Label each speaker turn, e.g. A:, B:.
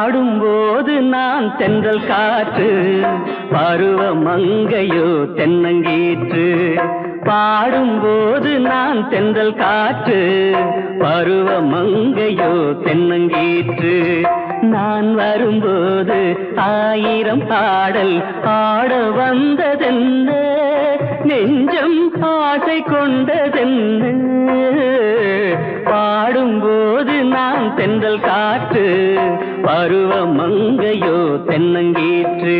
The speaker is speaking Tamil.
A: பாடும்போது நான் தென்றல் காற்று, பருவ மங்கையோ தென்னங்கீற்று. பாடும்போது நான் தென்றல் காற்று, பருவ மங்கையோ தென்னங்கீற்று. நான் வரும்போது ஆயிரம் பாடல் ஆட வந்ததென்ன, நெஞ்சம் ஆசை கொண்டதென்ன. பாடும்போது நான் தென்றல் காற்று, பருவ மங்கையோ தென்னங்கீற்று.